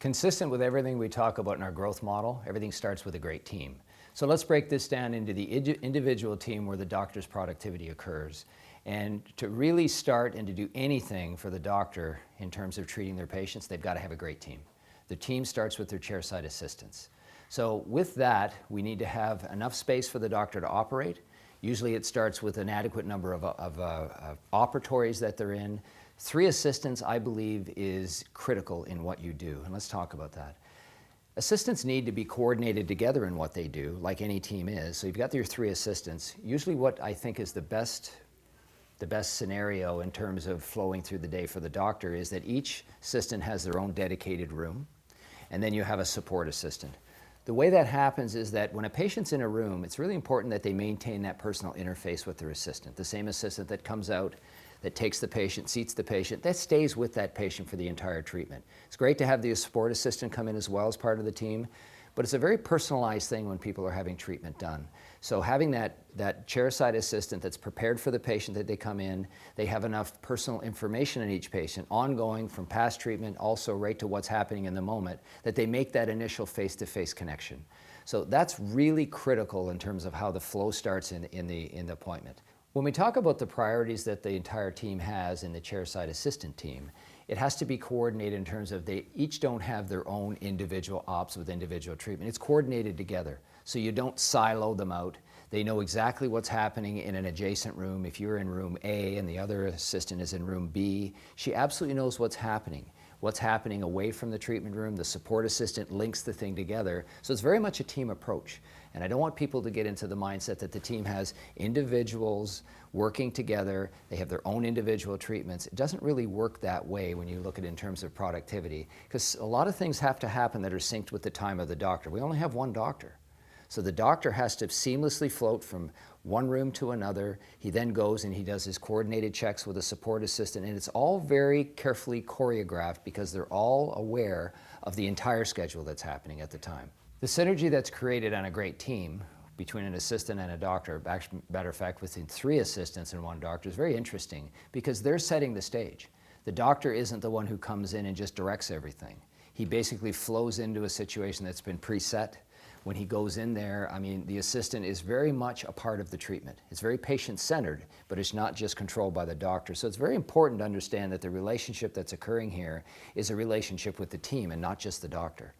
Consistent with everything we talk about in our growth model, everything starts with a great team. So let's break this down into the individual team where the doctor's productivity occurs. And to really start and to do anything for the doctor in terms of treating their patients, they've got to have a great team. The team starts with their chairside assistants. So with that, we need to have enough space for the doctor to operate. Usually it starts with an adequate number of operatories that they're in. 3 assistants, I believe, is critical in what you do, and let's talk about that. Assistants need to be coordinated together in what they do, like any team is. So you've got your 3 assistants. Usually what I think is the best scenario in terms of flowing through the day for the doctor is that each assistant has their own dedicated room, and then you have a support assistant. The way that happens is that when a patient's in a room, it's really important that they maintain that personal interface with their assistant. The same assistant that comes out, that takes the patient, seats the patient, that stays with that patient for the entire treatment. It's great to have the support assistant come in as well as part of the team, but it's a very personalized thing when people are having treatment done. So having that chairside assistant that's prepared for the patient that they come in, they have enough personal information on each patient, ongoing from past treatment, also right to what's happening in the moment, that they make that initial face-to-face connection. So that's really critical in terms of how the flow starts in the appointment. When we talk about the priorities that the entire team has in the chairside assistant team, it has to be coordinated in terms of they each don't have their own individual ops with individual treatment. It's coordinated together, so you don't silo them out. They know exactly what's happening in an adjacent room. If you're in room A and the other assistant is in room B, she absolutely knows what's happening away from the treatment room. The support assistant links the thing together. So it's very much a team approach. And I don't want people to get into the mindset that the team has individuals working together. They have their own individual treatments. It doesn't really work that way when you look at it in terms of productivity, because a lot of things have to happen that are synced with the time of the doctor. We only have one doctor. So the doctor has to seamlessly float from one room to another. He then goes and he does his coordinated checks with a support assistant, and it's all very carefully choreographed because they're all aware of the entire schedule that's happening at the time. The synergy that's created on a great team between an assistant and a doctor, matter of fact, within 3 assistants and 1 doctor, is very interesting because they're setting the stage. The doctor isn't the one who comes in and just directs everything. He basically flows into a situation that's been preset. When he goes in there, I mean, the assistant is very much a part of the treatment. It's very patient-centered, but it's not just controlled by the doctor. So it's very important to understand that the relationship that's occurring here is a relationship with the team and not just the doctor.